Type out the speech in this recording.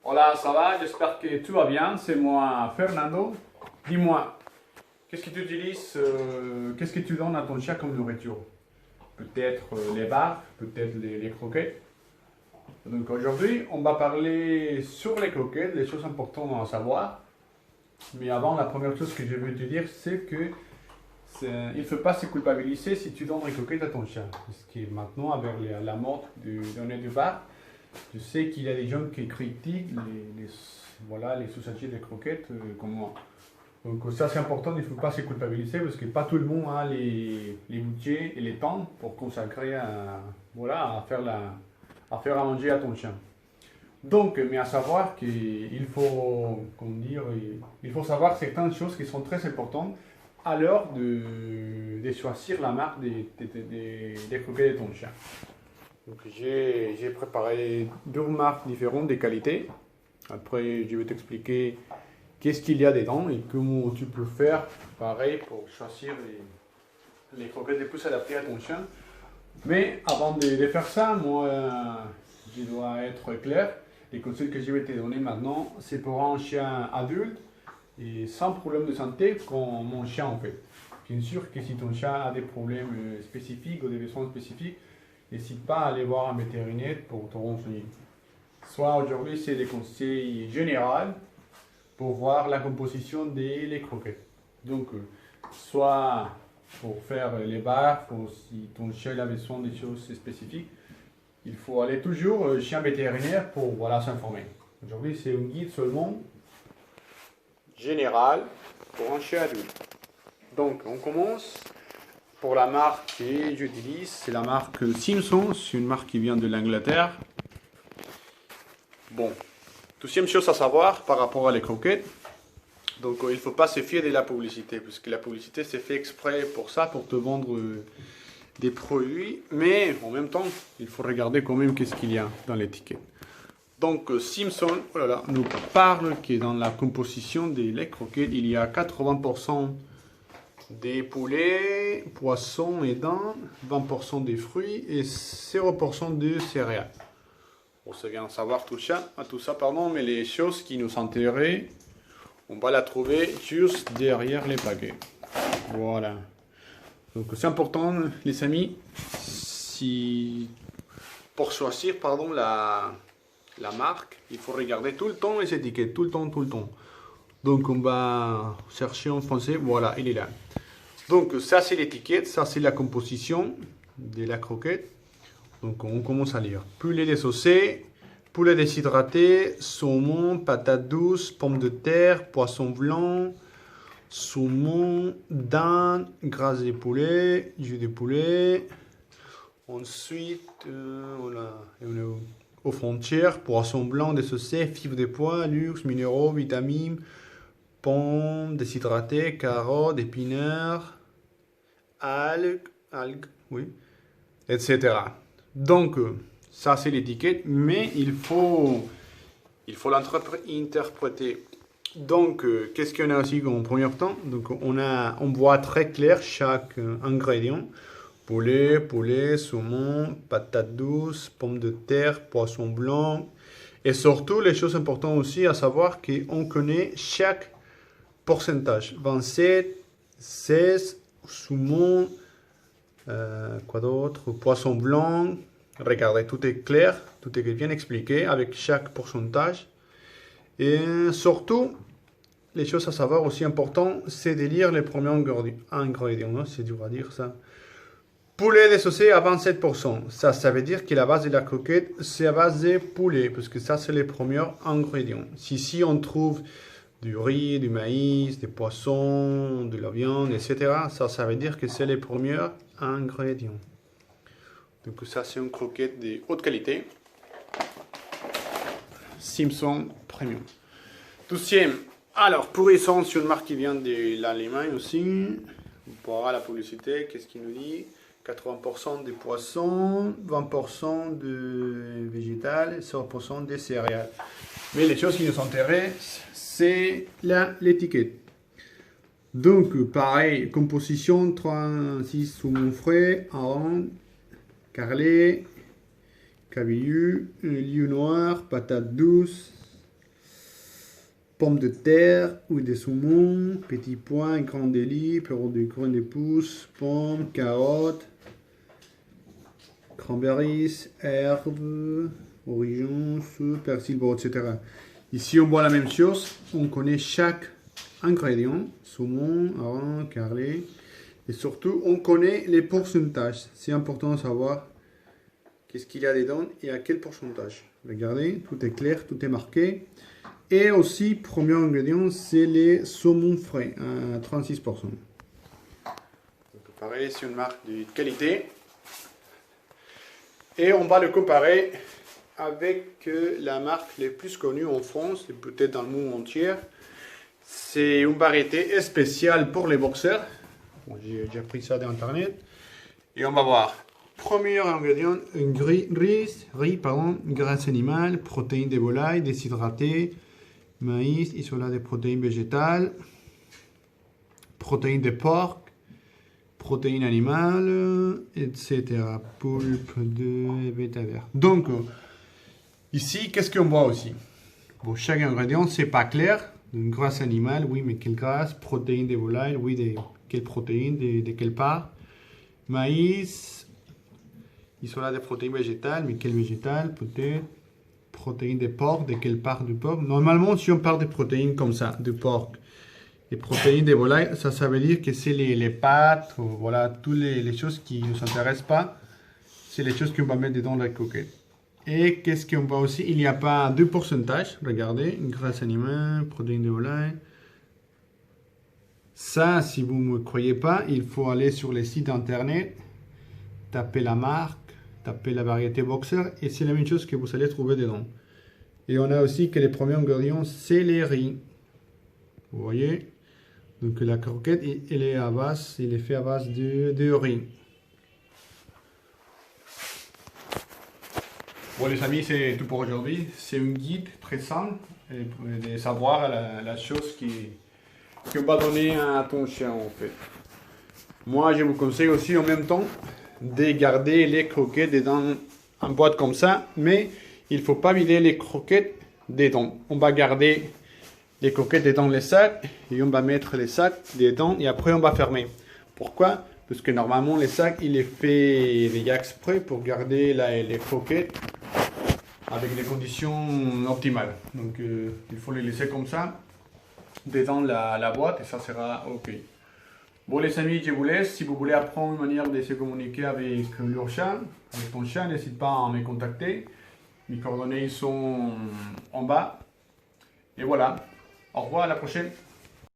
Hola, ça va? J'espère que tout va bien. C'est moi, Fernando. Dis-moi, qu'est-ce que tu utilises, qu'est-ce que tu donnes à ton chien comme nourriture? Peut-être les barres, peut-être les croquettes. Donc aujourd'hui, on va parler sur les croquettes, les choses importantes à savoir. Mais avant, la première chose que je veux te dire, c'est que il ne faut pas se culpabiliser si tu donnes des croquettes à ton chien. Parce que maintenant, avec la mode du donner du bar, je sais qu'il y a des gens qui critiquent voilà, les usagers de croquettes comme moi. Donc ça c'est important, il ne faut pas se culpabiliser parce que pas tout le monde a les budgets et les temps pour consacrer voilà, à faire à manger à ton chien. Donc, mais à savoir qu'il faut, comment dire, il faut savoir certaines choses qui sont très importantes à l'heure de choisir la marque des croquettes de ton chien. Donc j'ai préparé deux marques différentes de qualité. Après, je vais t'expliquer qu'est-ce qu'il y a dedans et comment tu peux faire pareil pour choisir les croquettes les plus adaptées à ton chien. Mais avant de faire ça, moi, je dois être clair. Les conseils que je vais te donner maintenant, c'est pour un chien adulte et sans problème de santé comme mon chien en fait. Bien sûr que si ton chien a des problèmes spécifiques ou des besoins spécifiques, n'hésite pas à aller voir un vétérinaire pour te renseigner. Soit aujourd'hui, c'est des conseils généraux pour voir la composition des croquettes. Donc, soit pour faire les barres, si ton chien a besoin des choses spécifiques, il faut aller toujours chez un vétérinaire pour voilà, s'informer. Aujourd'hui, c'est un guide seulement général pour un chien adulte. Donc, on commence. Pour la marque que j'utilise, c'est la marque Simpson, c'est une marque qui vient de l'Angleterre. Bon, deuxième chose à savoir par rapport à les croquettes, donc il ne faut pas se fier de la publicité, parce que la publicité c'est fait exprès pour ça, pour te vendre des produits, mais en même temps, il faut regarder quand même qu'est-ce qu'il y a dans l'étiquette. Donc Simpson, oh là là, nous parle que dans la composition des laits croquettes, il y a 80% des poulets, poissons et dents, 20% des fruits et 0% de céréales. On se vient savoir tout ça, pardon, mais les choses qui nous intéressent, on va la trouver juste derrière les paquets. Voilà. Donc c'est important, les amis, pour choisir pardon, la marque, il faut regarder tout le temps les étiquettes, tout le temps. Donc on va chercher en français, voilà, il est là. Donc ça c'est l'étiquette, ça c'est la composition de la croquette. Donc on commence à lire. Poulet désossé, poulet déshydraté, saumon, patates douces, pommes de terre, poisson blanc, saumon, dinde, graisse de poulet, jus de poulet. Ensuite, voilà, on est aux frontières, poisson blanc désossé, fibres de pois, luxe, minéraux, vitamines, pommes déshydratées, carottes, épinards, algues, oui, etc. Donc, ça c'est l'étiquette, mais il faut l'interpréter. Donc, qu'est-ce qu'on a aussi en premier temps? Donc, on voit très clair chaque ingrédient. Poulet, saumon, patates douces, pommes de terre, poisson blanc. Et surtout, les choses importantes aussi à savoir qu'on connaît chaque pourcentage. 27, 16, saumon, quoi d'autre? Poisson blanc. Regardez, tout est clair, tout est bien expliqué avec chaque pourcentage. Et surtout, les choses à savoir aussi importantes, c'est de lire les premiers ingrédients. C'est dur à dire ça. Poulet désossé à 27%. Ça veut dire que la base de la croquette, c'est à base de poulet, parce que ça, c'est les premiers ingrédients. Si on trouve du riz, du maïs, des poissons, de la viande, etc., ça veut dire que c'est les premiers ingrédients. Donc ça, c'est une croquette de haute qualité. Simpson Premium. Deuxième, alors, Pourrisson, c'est une marque qui vient de l'Allemagne aussi. Voilà la publicité, qu'est-ce qu'il nous dit? 80% des poissons, 20% de végétal, 100% des céréales. Mais les choses qui nous intéressent, c'est l'étiquette. Donc, pareil, composition 36 saumon frais, hareng, carlet, cabillaud, lieu noir, patates douces, pommes de terre, huile de saumon, petits pois, grand délit, perron de graines de pouce, pommes, carottes, cranberries, herbes, origan, soupe, persil, beurre, etc. Ici, on voit la même chose. On connaît chaque ingrédient, saumon, hareng, carré. Et surtout, on connaît les pourcentages. C'est important de savoir qu'est-ce qu'il y a dedans et à quel pourcentage. Regardez, tout est clair, tout est marqué. Et aussi, premier ingrédient, c'est les saumons frais à 36%. Donc, pareil, c'est une marque de qualité. Et on va le comparer avec la marque les plus connue en France et peut-être dans le monde entier. C'est une variété spéciale pour les boxeurs. Bon, j'ai pris ça d'internet. Et on va voir. Premier ingrédient, riz, graisse animale, protéines de volaille, déshydratées, maïs, isolat de protéines végétales, protéines de porc, protéines animales, etc. Poulpe de bétaverre. Donc, ici, qu'est-ce qu'on voit aussi? Bon, chaque ingrédient, c'est pas clair. Une graisse animale, oui, mais quelle graisse? Protéines de volaille, oui, de quelles protéines, de quelle part? Maïs, isolat de protéines végétales, mais quelle végétale peut-être? Protéines de porc, de quelle part du porc? Normalement, si on parle de protéines comme ça, de porc, et protéines de volaille, ça veut dire que c'est les pâtes, voilà, toutes les choses qui ne nous intéressent pas, c'est les choses qu'on va mettre dedans la coquette. Et qu'est-ce qu'on voit aussi? Il n'y a pas de pourcentage. Regardez, une graisse animale, protéines de volaille. Ça, si vous ne me croyez pas, il faut aller sur les sites internet, taper la marque, taper la variété boxer, et c'est la même chose que vous allez trouver dedans. Et on a aussi que les premiers ingrédients, c'est les riz. Vous voyez? Donc la croquette, elle est à base, il est fait à base de riz. Bon les amis, c'est tout pour aujourd'hui. C'est un guide très simple de savoir la chose qu'on va donner à ton chien en fait. Moi je vous conseille aussi en même temps de garder les croquettes dans une boîte comme ça, mais il ne faut pas vider les croquettes dedans. On va garder les croquettes dans les sacs et on va mettre les sacs dedans et après on va fermer. Pourquoi? Parce que normalement les sacs il est fait déjà exprès pour garder les croquettes avec des conditions optimales. Donc il faut les laisser comme ça dedans la boîte et ça sera ok. Bon les amis, je vous laisse. Si vous voulez apprendre une manière de se communiquer avec leur chien, avec ton chien, n'hésite pas à me contacter. Mes coordonnées sont en bas. Et voilà. Au revoir, à la prochaine.